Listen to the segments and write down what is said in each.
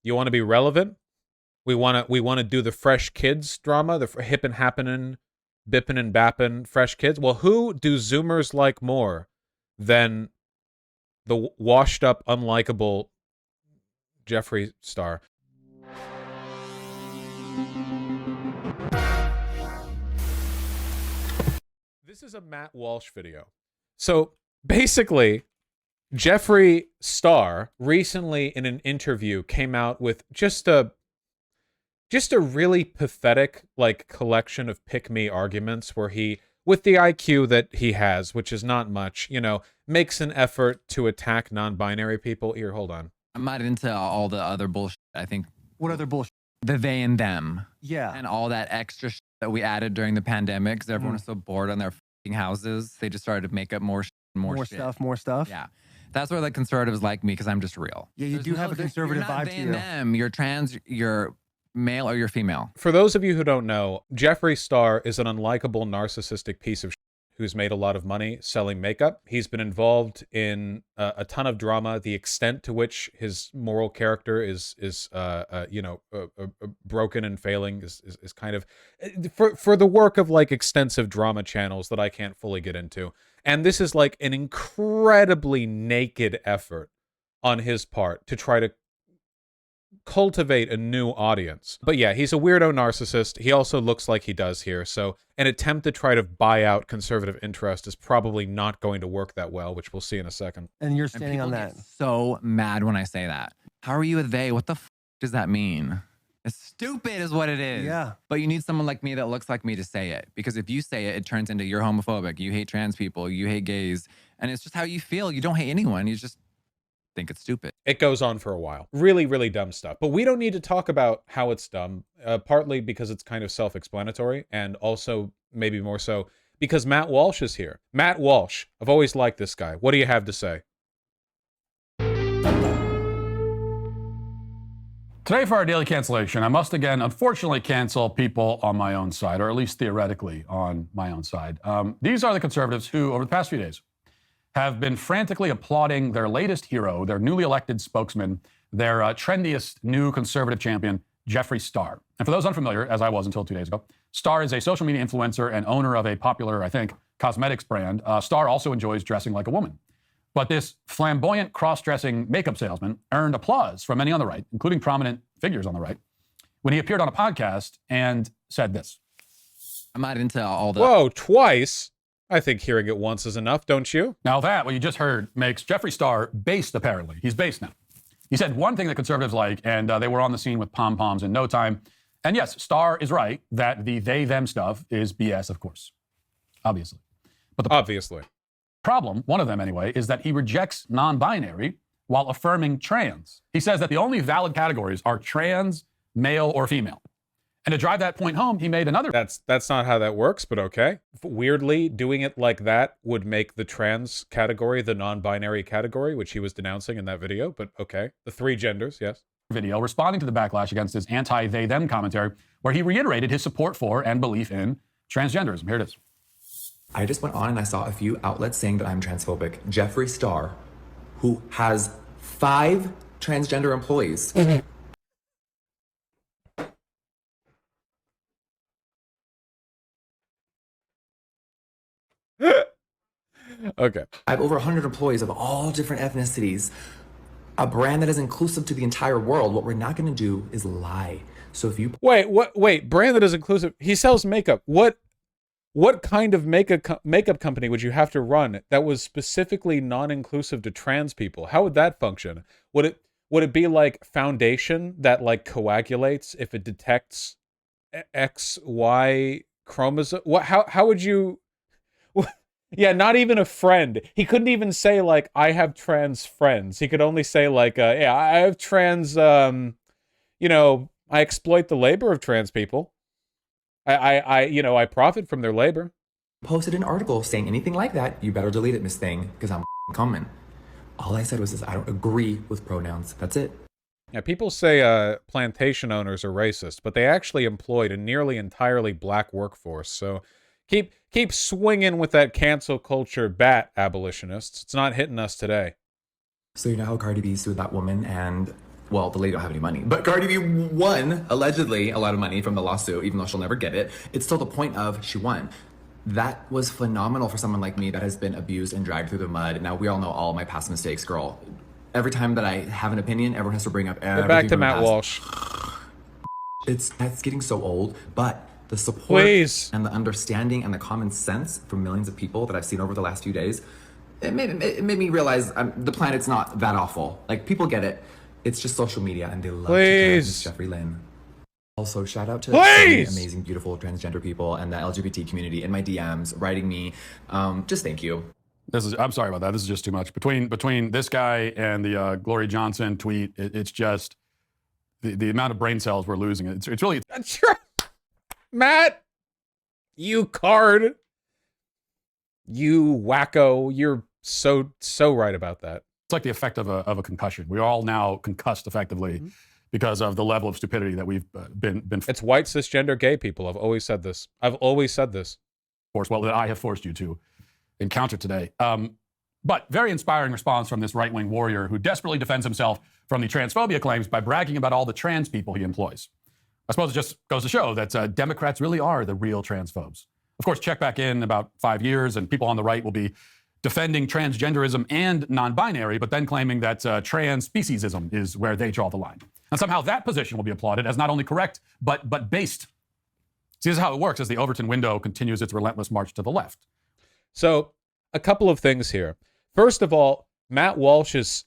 You want to be relevant? We want to do the fresh kids drama, the hip and happening, bippin' and bappin' fresh kids. Well, who do Zoomers like more than the washed up, unlikable Jeffree Star? This is a Matt Walsh video. So basically, Jeffree Star recently in an interview came out with just a really pathetic like collection of pick me arguments where he, with the IQ that he has, which is not much, makes an effort to attack non-binary people. Here, hold on. I'm not into all the other bullshit. I think What other bullshit? the they and them Yeah. and all that extra shit that we added during the pandemic because everyone was so bored on their fucking houses. They just started to make up more More shit. stuff. Yeah. That's where the conservatives like me because I'm just real. Yeah, you do have a conservative you're not vibe to they you. and them. You're trans, you're male or you're female. For those of you who don't know, Jeffree Star is an unlikable narcissistic piece of shit who's made a lot of money selling makeup. He's been involved in a ton of drama. The extent to which his moral character is broken and failing is kind of for the work of like extensive drama channels that I can't fully get into. And this is like an incredibly naked effort on his part to try to cultivate a new audience. But yeah, he's a weirdo narcissist. He also looks like he does here. So an attempt to try to buy out conservative interest is probably not going to work that well, which we'll see in a second. And you're And standing on people that. get so mad when I say that. How are you a they? What the f does that mean? It's stupid is what it is. Yeah. But you need someone like me that looks like me to say it. Because if you say it, it turns into you're homophobic. You hate trans people. You hate gays. And it's just how you feel. You don't hate anyone. You just think it's stupid. It goes on for a while. Really, really dumb stuff. But we don't need to talk about how it's dumb, partly because it's kind of self-explanatory, and also maybe more so because Matt Walsh is here. Matt Walsh, I've always liked this guy. What do you have to say? Today for our daily cancellation, I must again, unfortunately, cancel people on my own side, or at least theoretically on my own side. These are the conservatives who, over the past few days, have been frantically applauding their latest hero, their newly elected spokesman, their trendiest new conservative champion, Jeffree Star. And for those unfamiliar, as I was until 2 days ago, Star is a social media influencer and owner of a popular, I think, cosmetics brand. Star also enjoys dressing like a woman. But this flamboyant cross-dressing makeup salesman earned applause from many on the right, including prominent figures on the right, when he appeared on a podcast and said this. I'm not into all the... Whoa, twice? I think hearing it once is enough, don't you? Now that, what you just heard, makes Jeffree Star based, apparently. He's based now. He said one thing that conservatives like, and they were on the scene with pom-poms in no time. And yes, Star is right that the they-them stuff is BS, of course. Obviously. But the Obviously. problem, one of them anyway, is that he rejects non-binary while affirming trans. He says that the only valid categories are trans, male, or female. And to drive that point home, he made another... That's not how that works, but okay. Weirdly, doing it like that would make the trans category the non-binary category, which he was denouncing in that video, but okay. The three genders, yes. video responding to the backlash against his anti-they-them commentary, where he reiterated his support for and belief in transgenderism. Here it is. I just went on and I saw a few outlets saying that I'm transphobic. Jeffree Star, who has 5 transgender employees. Okay. I have over 100 employees of all different ethnicities. A brand that is inclusive to the entire world. What we're not going to do is lie. So if you... Wait, brand that is inclusive. He sells makeup. What kind of makeup company would you have to run that was specifically non-inclusive to trans people? How would that function? Would it be like foundation that like coagulates if it detects XY chromosome? How would you... Yeah, not even a friend. He couldn't even say like, I have trans friends. He could only say like, yeah, I have trans, I exploit the labor of trans people. I profit from their labor. posted an article saying anything like that, you better delete it, Miss Thing, because I'm coming. All I said was this: I don't agree with pronouns. That's it. Yeah, people say plantation owners are racist, but they actually employed a nearly entirely black workforce. So keep swinging with that cancel culture bat, abolitionists. It's not hitting us today. So you know how Cardi B sued that woman, and well, the lady don't have any money, but Cardi B won, allegedly, a lot of money from the lawsuit, even though she'll never get it. It's still the point of she won. That was phenomenal for someone like me that has been abused and dragged through the mud. Now, we all know all my past mistakes, girl. Every time that I have an opinion, everyone has to bring up everything. Back to from the Matt past. Walsh. That's getting so old, but the support Please. and the understanding and the common sense from millions of people that I've seen over the last few days, it made me realize the planet's not that awful. Like, people get it. It's just social media, and they love to Please. Jeffree Lynn. Also, shout out to so many Please. amazing, beautiful transgender people and the LGBT community in my DMs, writing me. Just thank you. I'm sorry about that. This is just too much. Between this guy and the Gloria Johnson tweet, it's just the amount of brain cells we're losing. It's really That's right. Matt, you card. You wacko. You're so right about that. it's like the effect of a concussion. We're all now concussed effectively because of the level of stupidity that we've been It's white cisgender gay people. I've always said this. forced. Well, that I have forced you to encounter today. But very inspiring response from this right-wing warrior who desperately defends himself from the transphobia claims by bragging about all the trans people he employs. I suppose it just goes to show that Democrats really are the real transphobes. Of course, check back in about 5 years and people on the right will be defending transgenderism and non-binary, but then claiming that trans speciesism is where they draw the line. And somehow that position will be applauded as not only correct, but based. See, this is how it works as the Overton window continues its relentless march to the left. So, a couple of things here. First of all, Matt Walsh is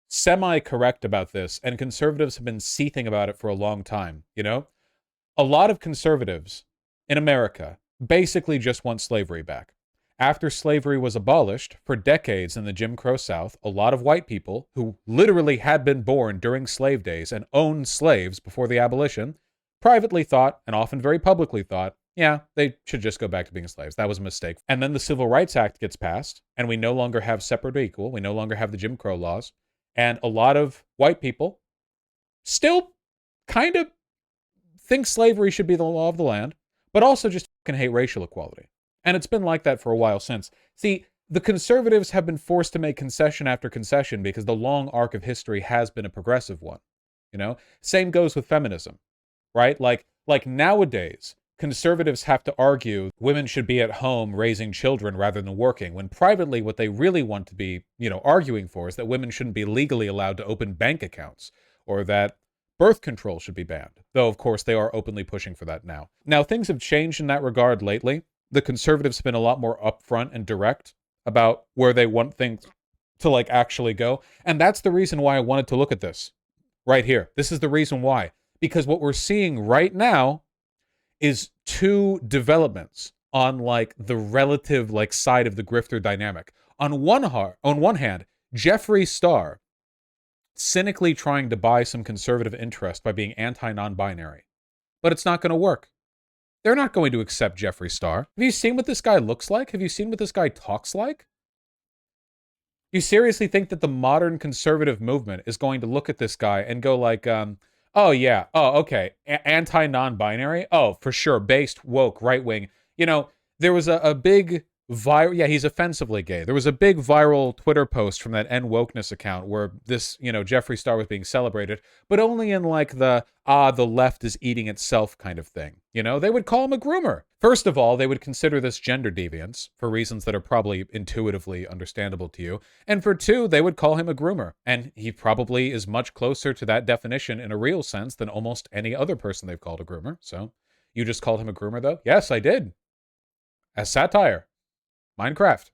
semi-correct about this, and conservatives have been seething about it for a long time, you know? A lot of conservatives in America basically just want slavery back. After slavery was abolished, for decades in the Jim Crow South, a lot of white people who literally had been born during slave days and owned slaves before the abolition privately thought, and often very publicly thought, yeah, they should just go back to being slaves. That was a mistake. And then the Civil Rights Act gets passed, and we no longer have separate or equal. We no longer have the Jim Crow laws. And a lot of white people still kind of think slavery should be the law of the land, but also just fucking hate racial equality. And it's been like that for a while since. See, the conservatives have been forced to make concession after concession because the long arc of history has been a progressive one. You know? Same goes with feminism, right? Like nowadays, conservatives have to argue women should be at home raising children rather than working, when privately what they really want to be, arguing for is that women shouldn't be legally allowed to open bank accounts, or that birth control should be banned. Though, of course, they are openly pushing for that now. Now, things have changed in that regard lately. The conservatives have been a lot more upfront and direct about where they want things to actually go. And that's the reason why I wanted to look at this right here. This is the reason why. Because what we're seeing right now is two developments on the relative side of the grifter dynamic. On one hand, Jeffree Star cynically trying to buy some conservative interest by being anti-non-binary. But it's not going to work. They're not going to accept Jeffree Star. Have you seen what this guy looks like? Have you seen what this guy talks like? You seriously think that the modern conservative movement is going to look at this guy and go oh yeah, oh okay, anti-non-binary? Oh, for sure, based, woke, right-wing. There was a big viral, yeah, he's offensively gay. There was a big viral Twitter post from that N-Wokeness account where this, Jeffree Star was being celebrated, but only in the left is eating itself kind of thing. They would call him a groomer. First of all, they would consider this gender deviance for reasons that are probably intuitively understandable to you. And for two, they would call him a groomer. And he probably is much closer to that definition in a real sense than almost any other person they've called a groomer. So you just called him a groomer, though? Yes, I did. As satire. Minecraft.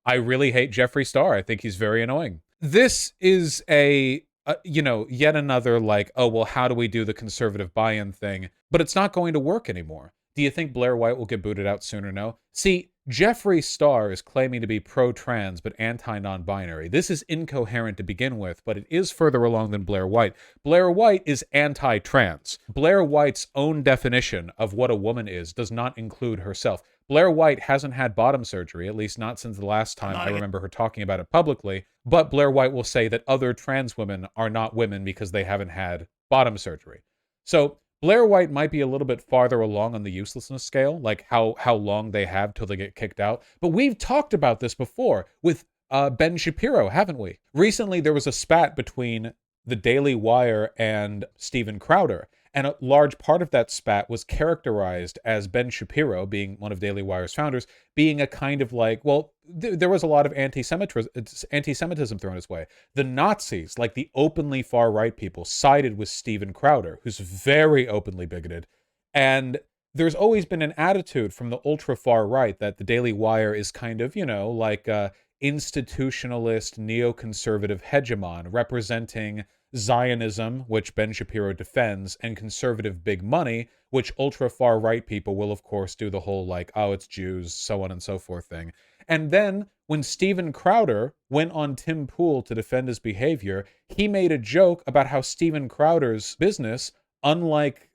I really hate Jeffree Star. I think he's very annoying. This is yet another oh, well, how do we do the conservative buy-in thing? But it's not going to work anymore. Do you think Blair White will get booted out soon or no? See, Jeffree Star is claiming to be pro-trans but anti-non-binary. This is incoherent to begin with, but it is further along than Blair White. Blair White is anti-trans. Blair White's own definition of what a woman is does not include herself. Blair White hasn't had bottom surgery, at least not since the last time I remember her talking about it publicly, but Blair White will say that other trans women are not women because they haven't had bottom surgery. So Blair White might be a little bit farther along on the uselessness scale, how long they have till they get kicked out. But we've talked about this before with Ben Shapiro, haven't we? Recently, there was a spat between the Daily Wire and Steven Crowder. And a large part of that spat was characterized as Ben Shapiro, being one of Daily Wire's founders, being a kind of like, well, there was a lot of anti-Semitism thrown his way. The Nazis, like the openly far-right people, sided with Steven Crowder, who's very openly bigoted. And there's always been an attitude from the ultra-far-right that the Daily Wire is kind of, like a institutionalist, neoconservative hegemon representing Zionism, which Ben Shapiro defends, and conservative big money, which ultra-far-right people will, of course, do the whole, like, oh, it's Jews, so on and so forth thing. And then, when Steven Crowder went on Tim Pool to defend his behavior, he made a joke about how Steven Crowder's business, unlike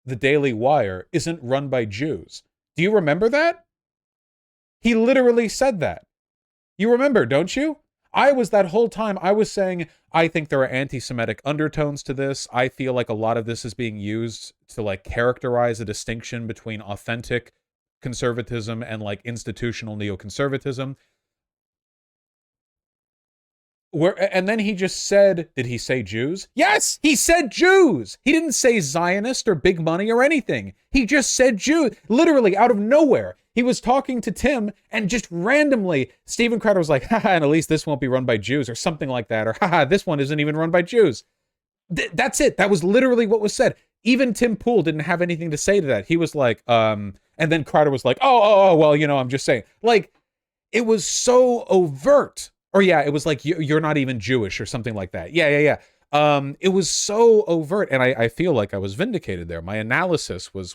the Daily Wire, isn't run by Jews. Do you remember that? He literally said that. You remember, don't you? That whole time, I was saying, I think there are anti-Semitic undertones to this. I feel like a lot of this is being used to, like, characterize a distinction between authentic conservatism and, like, institutional neoconservatism. And then he just said, did he say Jews? Yes, he said Jews. He didn't say Zionist or big money or anything. He just said Jews, literally out of nowhere. He was talking to Tim, and just randomly, Steven Crowder was like, haha, and at least this won't be run by Jews, or something like that, or haha, this one isn't even run by Jews. That's it. That was literally what was said. Even Tim Pool didn't have anything to say to that. He was like, and then Crowder was like, oh, well, I'm just saying. Like, it was so overt. Or yeah, it was like, you're not even Jewish, or something like that. Yeah. It was so overt, and I feel like I was vindicated there. My analysis was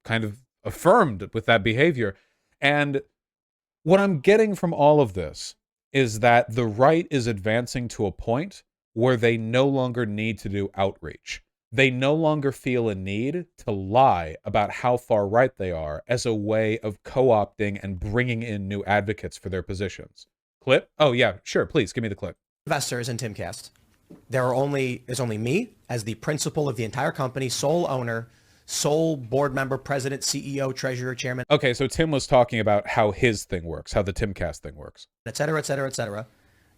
kind of affirmed with that behavior. And what I'm getting from all of this is that the right is advancing to a point where they no longer need to do outreach. They no longer feel a need to lie about how far right they are as a way of co-opting and bringing in new advocates for their positions. Clip? Oh yeah, sure, please give me the clip. Investors in Timcast. There's only me as the principal of the entire company, sole owner, sole board member, president, CEO, treasurer, chairman. Okay, so Tim was talking about how his thing works, how the Timcast thing works. Et cetera, et cetera, et cetera.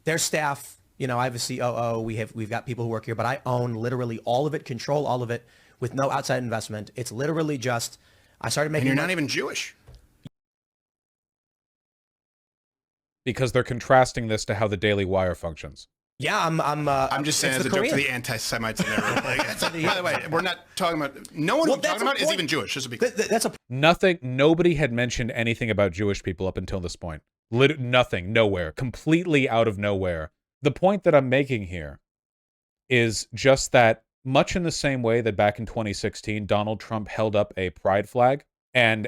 Their staff, I have a COO, we've got people who work here, but I own literally all of it, control all of it with no outside investment. It's literally just, I started making— And you're not even Jewish. Because they're contrasting this to how the Daily Wire functions. Yeah, I'm just saying as a joke to the anti-Semites in there. By the way, we're not talking about, no one we're talking about is even Jewish. Just to be clear. That's a Nobody had mentioned anything about Jewish people up until this point. Nothing, nowhere, completely out of nowhere. The point that I'm making here is just that, much in the same way that back in 2016, Donald Trump held up a pride flag and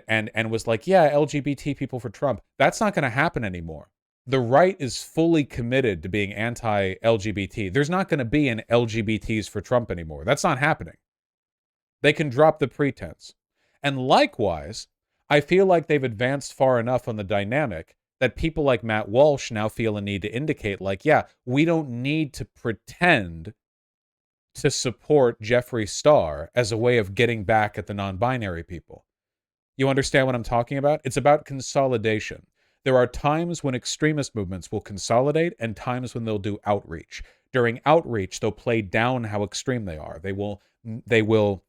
was like, yeah, LGBT people for Trump. That's not going to happen anymore. The right is fully committed to being anti-LGBT. There's not going to be an LGBTs for Trump anymore. That's not happening. They can drop the pretense. And likewise, I feel like they've advanced far enough on the dynamic that people like Matt Walsh now feel a need to indicate, like, yeah, we don't need to pretend to support Jeffree Star as a way of getting back at the non-binary people. You understand what I'm talking about? It's about consolidation. There are times when extremist movements will consolidate and times when they'll do outreach. During outreach, they'll play down how extreme they are. They will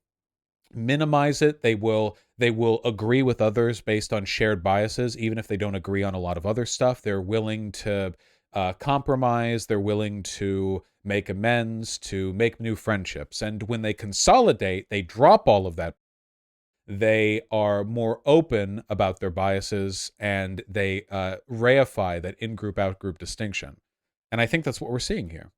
minimize it. They will agree with others based on shared biases, even if they don't agree on a lot of other stuff. They're willing to compromise. They're willing to make amends, to make new friendships. And when they consolidate, they drop all of that. They are more open about their biases, and they reify that in-group, out-group distinction. And I think that's what we're seeing here.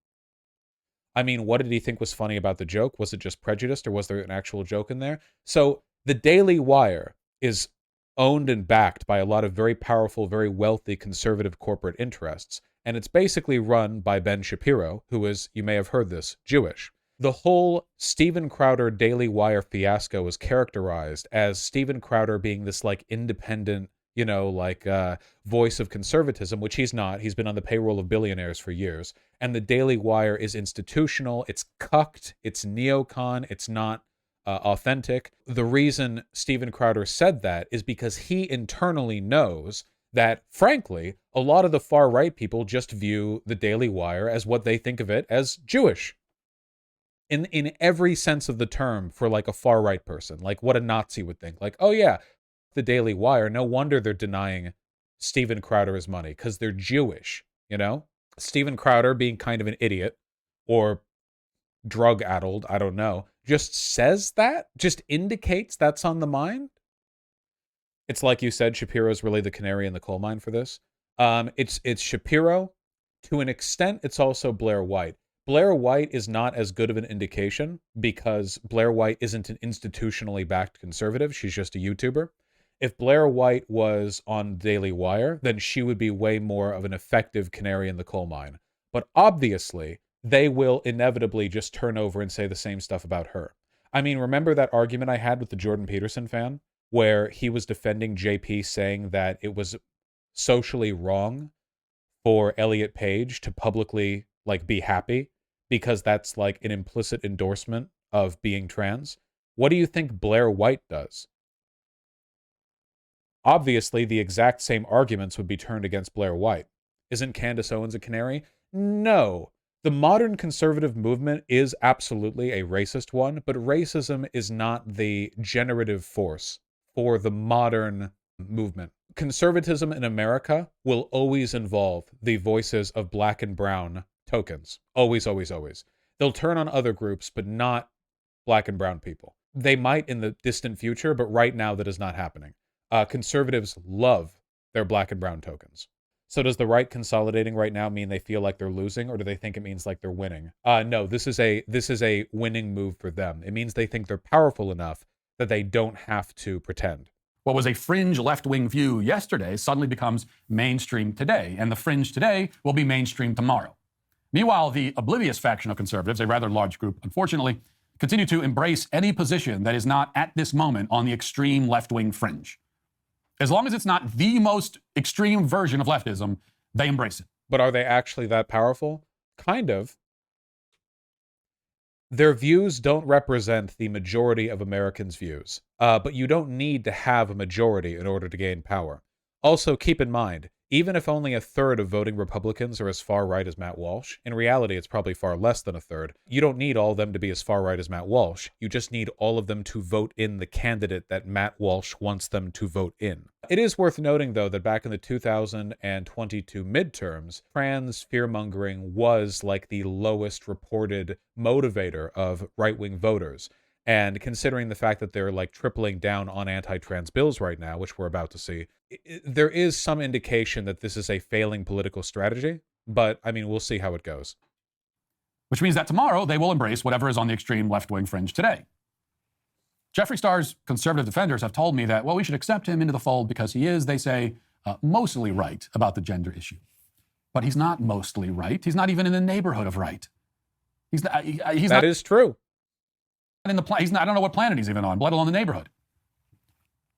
I mean, what did he think was funny about the joke? Was it just prejudiced, or was there an actual joke in there? So the Daily Wire is owned and backed by a lot of very powerful, very wealthy conservative corporate interests, and it's basically run by Ben Shapiro, who is, you may have heard this, Jewish. The whole Steven Crowder Daily Wire fiasco is characterized as Steven Crowder being this, like, independent, voice of conservatism, which he's not. He's been on the payroll of billionaires for years. And the Daily Wire is institutional. It's cucked. It's neocon. It's not authentic. The reason Steven Crowder said that is because he internally knows that, frankly, a lot of the far-right people just view the Daily Wire as what they think of it as Jewish. In every sense of the term for like a far-right person, like what a Nazi would think. Like, oh yeah, the Daily Wire, no wonder they're denying Steven Crowder his money, because they're Jewish, you know? Steven Crowder, being kind of an idiot, or drug-addled, I don't know, just says that? Just indicates that's on the mind? It's like you said, Shapiro's really the canary in the coal mine for this. It's Shapiro. To an extent, it's also Blair White. Blair White is not as good of an indication because Blair White isn't an institutionally backed conservative. She's just a YouTuber. If Blair White was on Daily Wire, then she would be way more of an effective canary in the coal mine. But obviously, they will inevitably just turn over and say the same stuff about her. I mean, remember that argument I had with the Jordan Peterson fan, where he was defending JP, saying that it was socially wrong for Elliot Page to publicly like be happy because that's like an implicit endorsement of being trans? What do you think Blair White does? Obviously, the exact same arguments would be turned against Blair White. Isn't Candace Owens a canary? No. The modern conservative movement is absolutely a racist one, but racism is not the generative force for the modern movement. Conservatism in America will always involve the voices of black and brown tokens. Always, always, always. They'll turn on other groups, but not black and brown people. They might in the distant future, but right now that is not happening. Conservatives love their black and brown tokens. So does the right consolidating right now mean they feel like they're losing, or do they think it means like they're winning? No, this is a winning move for them. It means they think they're powerful enough that they don't have to pretend. What was a fringe left-wing view yesterday suddenly becomes mainstream today, and the fringe today will be mainstream tomorrow. Meanwhile, the oblivious faction of conservatives, a rather large group, unfortunately, continue to embrace any position that is not at this moment on the extreme left-wing fringe. As long as it's not the most extreme version of leftism, they embrace it. But are they actually that powerful? Kind of. Their views don't represent the majority of Americans' views, but you don't need to have a majority in order to gain power. Also, keep in mind, even if only a third of voting Republicans are as far right as Matt Walsh, in reality it's probably far less than a third, you don't need all of them to be as far right as Matt Walsh. You just need all of them to vote in the candidate that Matt Walsh wants them to vote in. It is worth noting, though, that back in the 2022 midterms, trans fear-mongering was like the lowest reported motivator of right-wing voters. And considering the fact that they're like tripling down on anti-trans bills right now, which we're about to see, there is some indication that this is a failing political strategy. But I mean, we'll see how it goes. Which means that tomorrow they will embrace whatever is on the extreme left-wing fringe today. Jeffree Star's conservative defenders have told me that, well, we should accept him into the fold because he is, they say, mostly right about the gender issue. But he's not mostly right. He's not even in the neighborhood of right. That is true. I don't know what planet he's even on, let alone the neighborhood.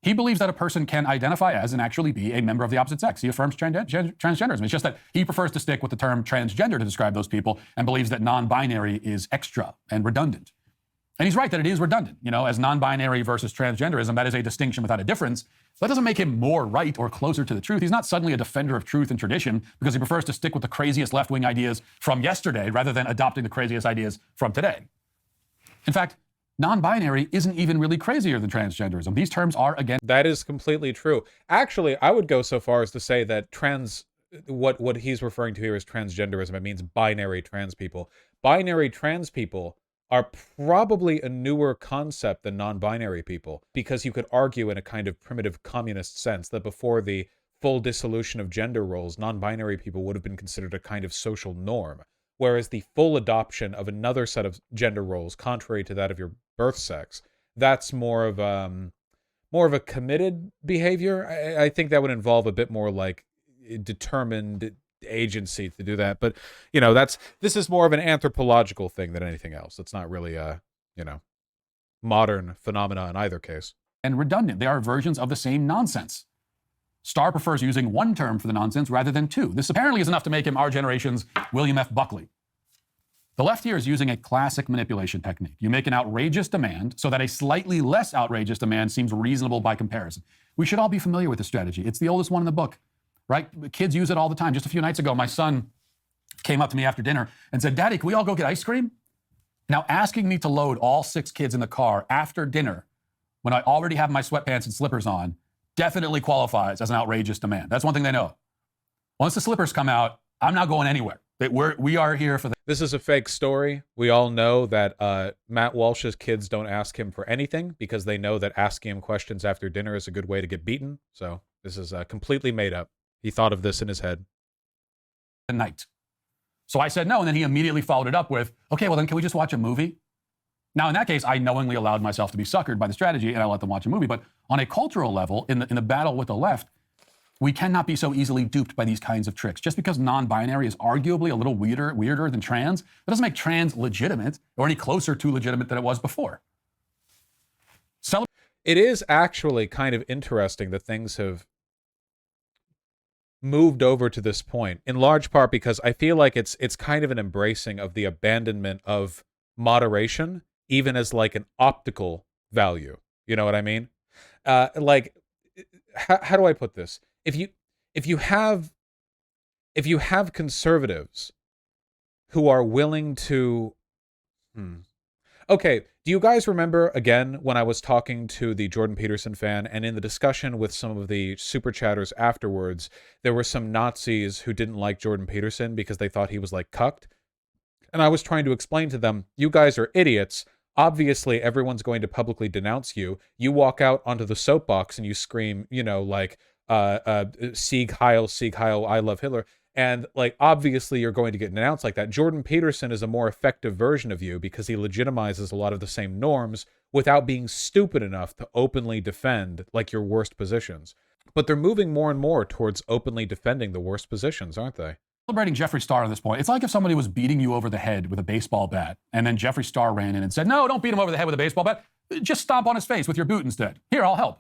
He believes that a person can identify as and actually be a member of the opposite sex. He affirms transgenderism. It's just that he prefers to stick with the term transgender to describe those people and believes that non-binary is extra and redundant. And he's right that it is redundant. You know, as non-binary versus transgenderism, that is a distinction without a difference. That doesn't make him more right or closer to the truth. He's not suddenly a defender of truth and tradition because he prefers to stick with the craziest left-wing ideas from yesterday rather than adopting the craziest ideas from today. In fact, non-binary isn't even really crazier than transgenderism. These terms are, again... That is completely true. Actually, I would go so far as to say that what he's referring to here is transgenderism. It means binary trans people. Binary trans people are probably a newer concept than non-binary people, because you could argue in a kind of primitive communist sense that before the full dissolution of gender roles, non-binary people would have been considered a kind of social norm. Whereas the full adoption of another set of gender roles, contrary to that of your birth sex, that's more of a committed behavior. I think that would involve a bit more like determined agency to do that. But you know, this is more of an anthropological thing than anything else. It's not really a modern phenomena in either case. And redundant. They are versions of the same nonsense. Starr prefers using one term for the nonsense rather than two. This apparently is enough to make him our generation's William F. Buckley. The left here is using a classic manipulation technique. You make an outrageous demand so that a slightly less outrageous demand seems reasonable by comparison. We should all be familiar with this strategy. It's the oldest one in the book. right? Kids use it all the time. Just a few nights ago, my son came up to me after dinner and said, Daddy, can we all go get ice cream? Now, asking me to load all 6 kids in the car after dinner when I already have my sweatpants and slippers on definitely qualifies as an outrageous demand. That's one thing they know. Once the slippers come out, I'm not going anywhere. We are here for the... This is a fake story. We all know that Matt Walsh's kids don't ask him for anything because they know that asking him questions after dinner is a good way to get beaten. So this is completely made up. He thought of this in his head. night. So I said no, and then he immediately followed it up with, okay, well then can we just watch a movie? Now in that case, I knowingly allowed myself to be suckered by the strategy and I let them watch a movie. But on a cultural level, in the battle with the left, we cannot be so easily duped by these kinds of tricks. Just because non-binary is arguably a little weirder than trans, that doesn't make trans legitimate or any closer to legitimate than it was before. It is actually kind of interesting that things have moved over to this point, in large part because I feel like it's kind of an embracing of the abandonment of moderation, even as like an optical value. You know what I mean? Like, how do I put this? If you have conservatives who are willing to, okay, do you guys remember, again, when I was talking to the Jordan Peterson fan, and in the discussion with some of the super chatters afterwards, there were some Nazis who didn't like Jordan Peterson because they thought he was, like, cucked? And I was trying to explain to them, you guys are idiots. Obviously, everyone's going to publicly denounce you. You walk out onto the soapbox and you scream, you know, like, Sieg Heil, I love Hitler. And, like, obviously you're going to get denounced like that. Jordan Peterson is a more effective version of you because he legitimizes a lot of the same norms without being stupid enough to openly defend, like, your worst positions. But they're moving more and more towards openly defending the worst positions, aren't they? Celebrating Jeffree Star at this point. It's like if somebody was beating you over the head with a baseball bat, and then Jeffree Star ran in and said, no, don't beat him over the head with a baseball bat. Just stomp on his face with your boot instead. Here, I'll help.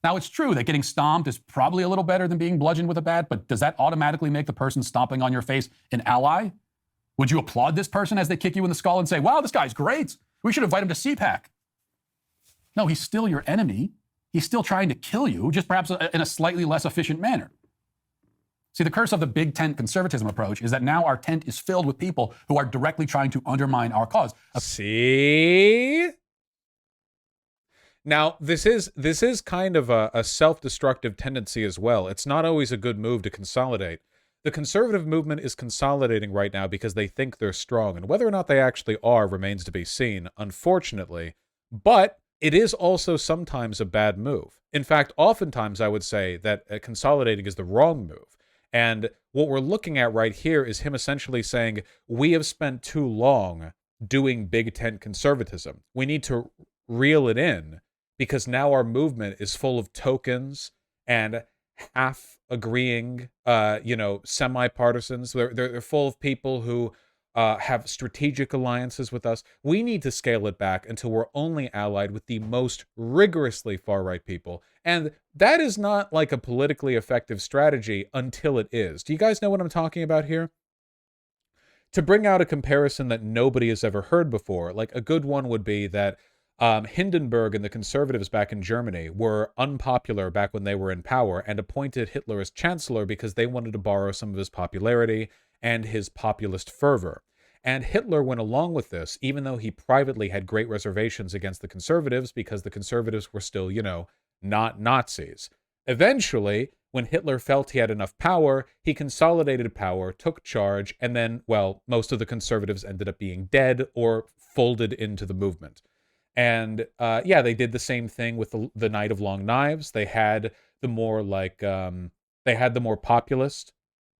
Now, it's true that getting stomped is probably a little better than being bludgeoned with a bat, but does that automatically make the person stomping on your face an ally? Would you applaud this person as they kick you in the skull and say, wow, this guy's great. We should invite him to CPAC. No, he's still your enemy. He's still trying to kill you, just perhaps in a slightly less efficient manner. See, the curse of the big tent conservatism approach is that now our tent is filled with people who are directly trying to undermine our cause. See? Now, this is kind of a self-destructive tendency as well. It's not always a good move to consolidate. The conservative movement is consolidating right now because they think they're strong, and whether or not they actually are remains to be seen, unfortunately. But it is also sometimes a bad move. In fact, oftentimes I would say that consolidating is the wrong move. And what we're looking at right here is him essentially saying, we have spent too long doing big tent conservatism. We need to reel it in, because now our movement is full of tokens and half-agreeing, semi-partisans. They're full of people who have strategic alliances with us. We need to scale it back until we're only allied with the most rigorously far-right people. And that is not like a politically effective strategy until it is. Do you guys know what I'm talking about here? To bring out a comparison that nobody has ever heard before, like a good one would be that Hindenburg and the conservatives back in Germany were unpopular back when they were in power and appointed Hitler as chancellor because they wanted to borrow some of his popularity and his populist fervor. And Hitler went along with this, even though he privately had great reservations against the conservatives because the conservatives were still, not Nazis. Eventually, when Hitler felt he had enough power, he consolidated power, took charge, and then, well, most of the conservatives ended up being dead or folded into the movement. And they did the same thing with the Night of Long Knives. They had the more like more populist,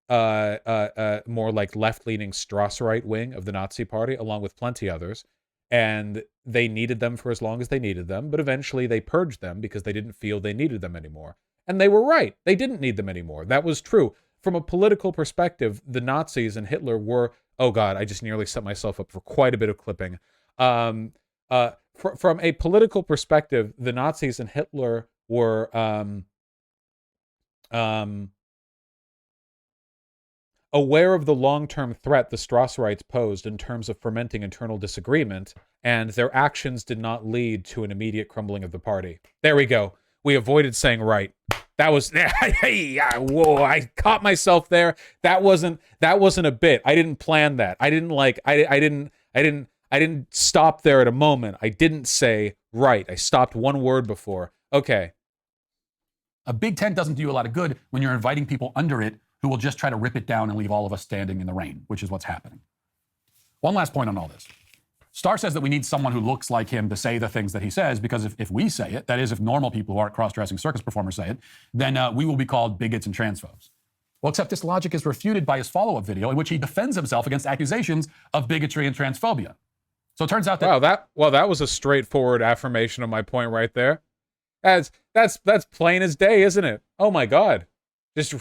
more like left-leaning Strasserite wing of the Nazi Party, along with plenty others. And they needed them for as long as they needed them, but eventually they purged them because they didn't feel they needed them anymore. And they were right. They didn't need them anymore. That was true. From a political perspective, the Nazis and Hitler were, oh God, I just nearly set myself up for quite a bit of clipping. From a political perspective, the Nazis and Hitler were aware of the long-term threat the Strasserites posed in terms of fermenting internal disagreement, and their actions did not lead to an immediate crumbling of the party. There we go. We avoided saying right. That was whoa, I caught myself there. That wasn't a bit. I didn't plan that. I didn't stop there at a moment. I didn't say right. I stopped one word before. Okay. A big tent doesn't do you a lot of good when you're inviting people under it who will just try to rip it down and leave all of us standing in the rain, which is what's happening. One last point on all this. Star says that we need someone who looks like him to say the things that he says, because if we say it, that is, if normal people who aren't cross-dressing circus performers say it, then we will be called bigots and transphobes. Well, except this logic is refuted by his follow-up video in which he defends himself against accusations of bigotry and transphobia. So it turns out that... Wow, that was a straightforward affirmation of my point right there. That's plain as day, isn't it? Oh my God. Just...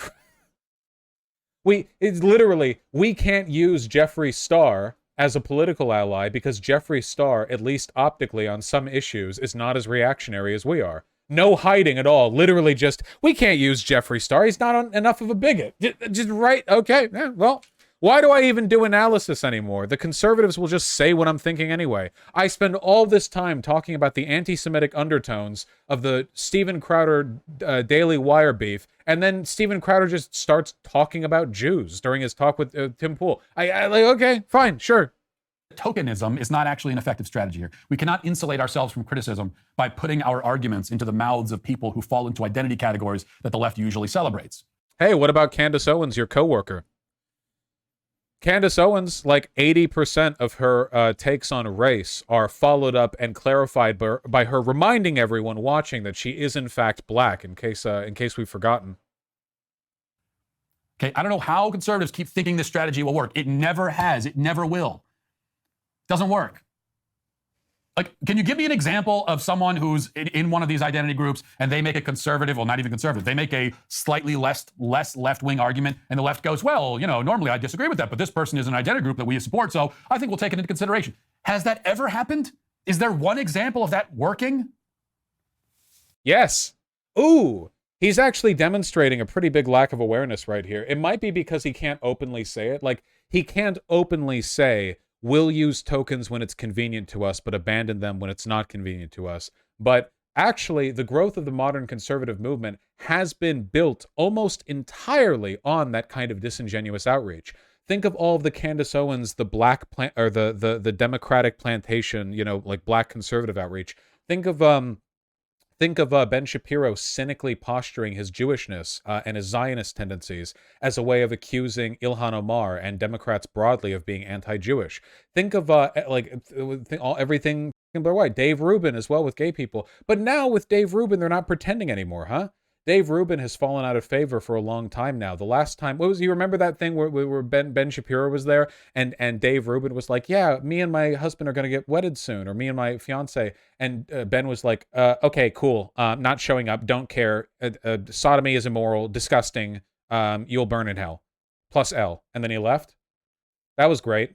It's literally, we can't use Jeffree Star as a political ally because Jeffree Star, at least optically on some issues, is not as reactionary as we are. No hiding at all. Literally just, we can't use Jeffree Star. He's not enough of a bigot. Just right. Okay. Yeah, well, why do I even do analysis anymore? The conservatives will just say what I'm thinking anyway. I spend all this time talking about the anti-Semitic undertones of the Steven Crowder Daily Wire beef, and then Steven Crowder just starts talking about Jews during his talk with Tim Pool. I like, okay, fine, sure. Tokenism is not actually an effective strategy here. We cannot insulate ourselves from criticism by putting our arguments into the mouths of people who fall into identity categories that the left usually celebrates. Hey, what about Candace Owens, your coworker? Candace Owens, like 80% of her takes on race are followed up and clarified by her reminding everyone watching that she is in fact black, in case we've forgotten. Okay, I don't know how conservatives keep thinking this strategy will work. It never has. It never will. Doesn't work. Like, can you give me an example of someone who's in one of these identity groups and they make a conservative, well, not even conservative, they make a slightly less left-wing argument and the left goes, well, you know, normally I disagree with that, but this person is an identity group that we support, so I think we'll take it into consideration. Has that ever happened? Is there one example of that working? Yes. Ooh, he's actually demonstrating a pretty big lack of awareness right here. It might be because he can't openly say it. Like, he can't openly say, we'll use tokens when it's convenient to us, but abandon them when it's not convenient to us. But actually, the growth of the modern conservative movement has been built almost entirely on that kind of disingenuous outreach. Think of all of the Candace Owens, the black plant, or the Democratic plantation, you know, like black conservative outreach. Think of Ben Shapiro cynically posturing his Jewishness and his Zionist tendencies as a way of accusing Ilhan Omar and Democrats broadly of being anti-Jewish. Think of everything Blair White, Dave Rubin as well with gay people. But now with Dave Rubin, they're not pretending anymore, huh? Dave Rubin has fallen out of favor for a long time now. The last time, you remember that thing where Ben Shapiro was there and Dave Rubin was like, yeah, me and my husband are going to get wedded soon, or me and my fiance. And Ben was like, okay, cool. Not showing up. Don't care. Sodomy is immoral, disgusting. You'll burn in hell. Plus L. And then he left. That was great.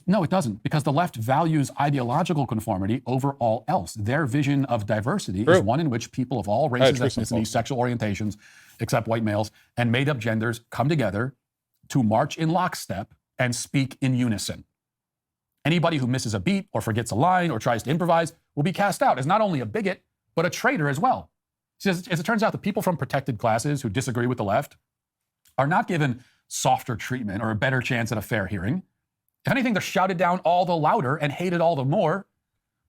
No, it doesn't, because the left values ideological conformity over all else. Their vision of diversity is one in which people of all races, ethnicities, sexual orientations, except white males, and made-up genders come together to march in lockstep and speak in unison. Anybody who misses a beat or forgets a line or tries to improvise will be cast out as not only a bigot, but a traitor as well. See, as it turns out, the people from protected classes who disagree with the left are not given softer treatment or a better chance at a fair hearing. If anything, they're shouted down all the louder and hated all the more,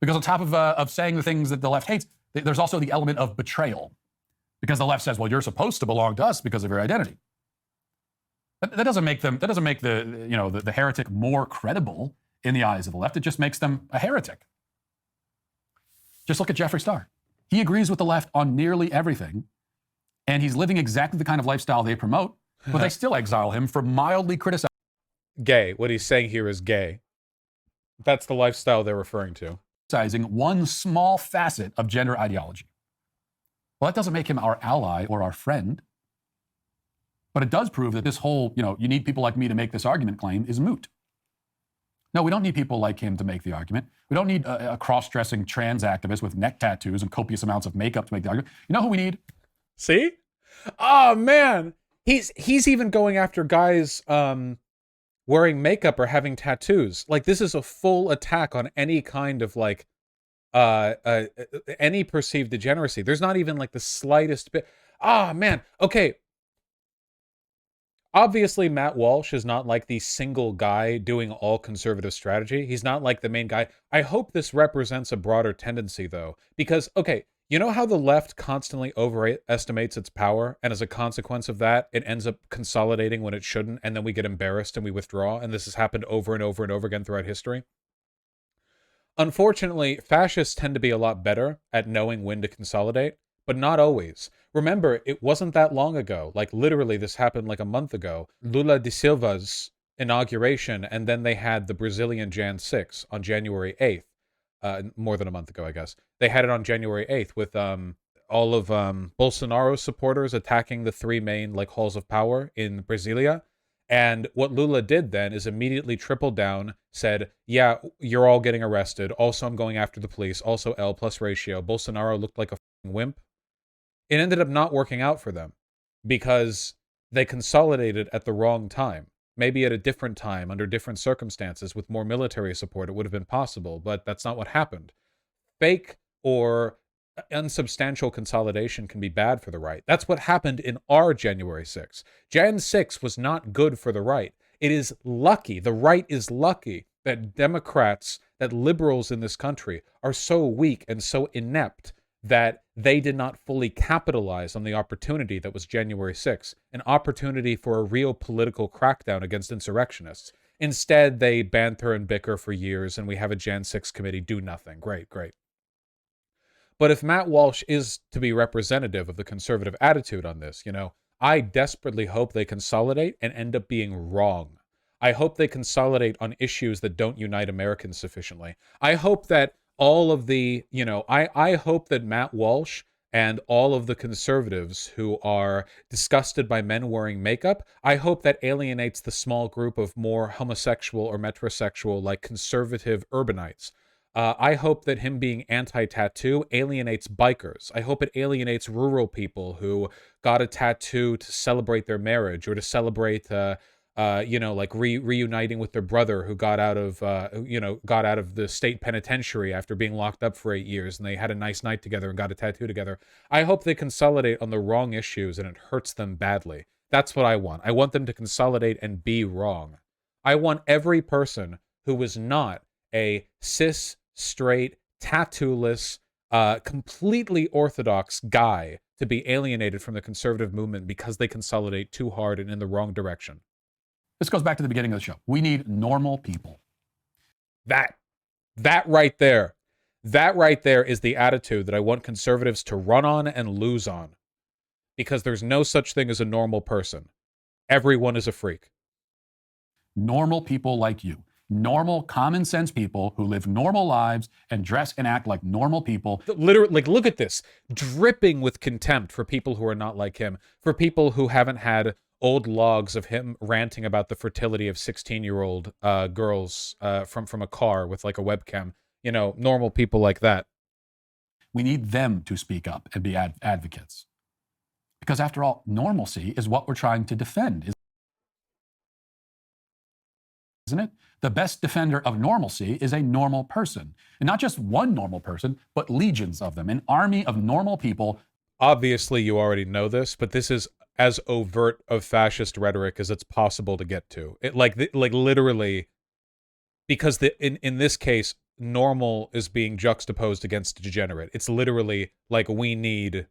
because on top of saying the things that the left hates, there's also the element of betrayal, because the left says, well, you're supposed to belong to us because of your identity. That doesn't make the heretic more credible in the eyes of the left. It just makes them a heretic. Just look at Jeffree Star. He agrees with the left on nearly everything, and he's living exactly the kind of lifestyle they promote, but they still exile him for mildly criticizing. Gay. What he's saying here is gay. That's the lifestyle they're referring to. One small facet of gender ideology. Well, that doesn't make him our ally or our friend, but it does prove that this whole, you need people like me to make this argument claim is moot. No, we don't need people like him to make the argument. We don't need a cross-dressing trans activist with neck tattoos and copious amounts of makeup to make the argument. You know who we need? See? Oh, man. He's even going after guys wearing makeup or having tattoos. Like, this is a full attack on any kind of any perceived degeneracy. There's not even like the slightest bit. Ah, man. Okay. Obviously, Matt Walsh is not like the single guy doing all conservative strategy. He's not like the main guy. I hope this represents a broader tendency, though, because, okay, you know how the left constantly overestimates its power, and as a consequence of that, it ends up consolidating when it shouldn't, and then we get embarrassed and we withdraw, and this has happened over and over and over again throughout history? Unfortunately, fascists tend to be a lot better at knowing when to consolidate, but not always. Remember, it wasn't that long ago. Like, literally, this happened like a month ago. Lula da Silva's inauguration, and then they had the Brazilian Jan 6 on January 8th. More than a month ago, I guess. They had it on January 8th with all of Bolsonaro's supporters attacking the three main like halls of power in Brasilia. And what Lula did then is immediately tripled down, said, yeah, you're all getting arrested. Also, I'm going after the police. Also, L plus ratio. Bolsonaro looked like a wimp. It ended up not working out for them because they consolidated at the wrong time. Maybe at a different time, under different circumstances, with more military support, it would have been possible, but that's not what happened. Fake or unsubstantial consolidation can be bad for the right. That's what happened in our January 6th. Jan 6 was not good for the right. It is lucky, the right is lucky that Democrats, that liberals in this country are so weak and so inept that they did not fully capitalize on the opportunity that was January 6th, an opportunity for a real political crackdown against insurrectionists. Instead, they banter and bicker for years, and we have a Jan 6 committee do nothing. Great, great. But if Matt Walsh is to be representative of the conservative attitude on this, I desperately hope they consolidate and end up being wrong. I hope they consolidate on issues that don't unite Americans sufficiently. I hope that all of the, I hope that Matt Walsh and all of the conservatives who are disgusted by men wearing makeup, I hope that alienates the small group of more homosexual or metrosexual, like conservative urbanites. I hope that him being anti-tattoo alienates bikers. I hope it alienates rural people who got a tattoo to celebrate their marriage or to celebrate, reuniting with their brother who got out of the state penitentiary after being locked up for 8 years, and they had a nice night together and got a tattoo together. I hope they consolidate on the wrong issues and it hurts them badly. That's what I want. I want them to consolidate and be wrong. I want every person who is not a cis, straight, tattooless, completely orthodox guy to be alienated from the conservative movement because they consolidate too hard and in the wrong direction. This goes back to the beginning of the show. We need normal people. That right there is the attitude that I want conservatives to run on and lose on. Because there's no such thing as a normal person. Everyone is a freak. Normal people like you. Normal, common sense people who live normal lives and dress and act like normal people. Literally, like, look at this. Dripping with contempt for people who are not like him. For people who haven't had old logs of him ranting about the fertility of 16-year-old girls from a car with like a webcam. Normal people like that. We need them to speak up and be advocates. Because after all, normalcy is what we're trying to defend, isn't it? The best defender of normalcy is a normal person. And not just one normal person, but legions of them, an army of normal people. Obviously, you already know this, but this is as overt of fascist rhetoric as it's possible to get to. It like literally, because in this case, normal is being juxtaposed against degenerate. It's literally like we need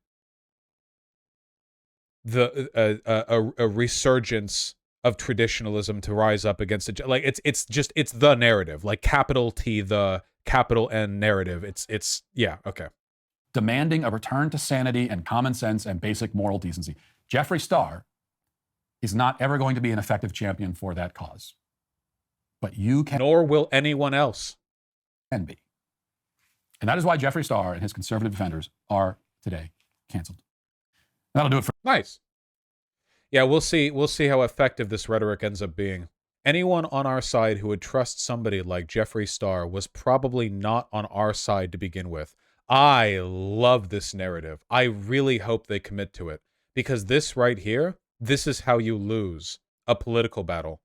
a resurgence of traditionalism to rise up against it. Like it's the narrative, like capital T, the capital N narrative. It's yeah, okay. Demanding a return to sanity and common sense and basic moral decency. Jeffree Star is not ever going to be an effective champion for that cause. But you can. Nor will anyone else. Can be. And that is why Jeffree Star and his conservative defenders are today canceled. That'll do it for. Nice. Yeah, we'll see how effective this rhetoric ends up being. Anyone on our side who would trust somebody like Jeffree Star was probably not on our side to begin with. I love this narrative. I really hope they commit to it. Because this right here, this is how you lose a political battle.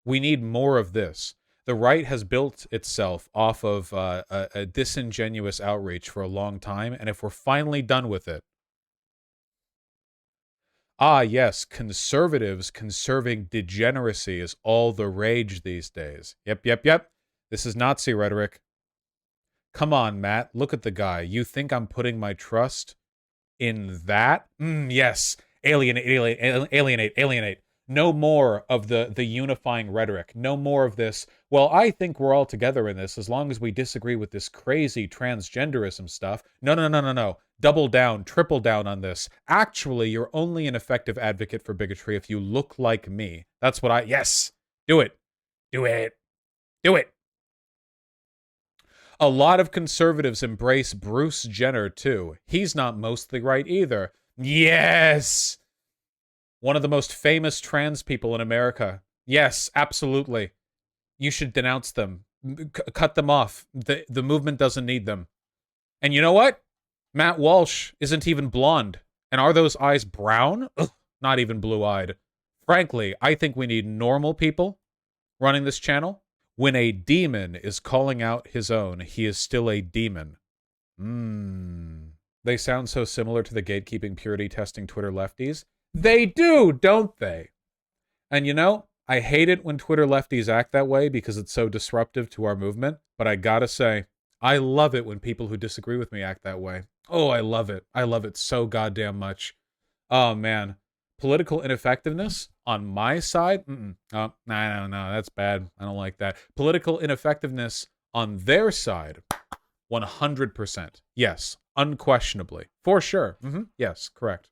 We need more of this. The right has built itself off of a disingenuous outreach for a long time, and if we're finally done with it, Ah, yes, conservatives conserving degeneracy is all the rage these days. Yep. This is Nazi rhetoric. Come on, Matt. Look at the guy. You think I'm putting my trust in that? Yes. Alienate. No more of the unifying rhetoric. No more of this, well, I think we're all together in this as long as we disagree with this crazy transgenderism stuff. No. Double down, triple down on this. Actually, you're only an effective advocate for bigotry if you look like me. That's what yes. Do it. A lot of conservatives embrace Bruce Jenner, too. He's not mostly right either. Yes! One of the most famous trans people in America. Yes, absolutely. You should denounce them. Cut them off. The movement doesn't need them. And you know what? Matt Walsh isn't even blonde. And are those eyes brown? Ugh, not even blue-eyed. Frankly, I think we need normal people running this channel. When a demon is calling out his own, he is still a demon. They sound so similar to the gatekeeping purity testing Twitter lefties. They do, don't they? And you know, I hate it when Twitter lefties act that way because it's so disruptive to our movement. But I gotta say, I love it when people who disagree with me act that way. Oh, I love it. I love it so goddamn much. Oh, man. Political ineffectiveness on my side? Oh, no, that's bad. I don't like that. Political ineffectiveness on their side? 100%. Yes, unquestionably. For sure. Yes, correct.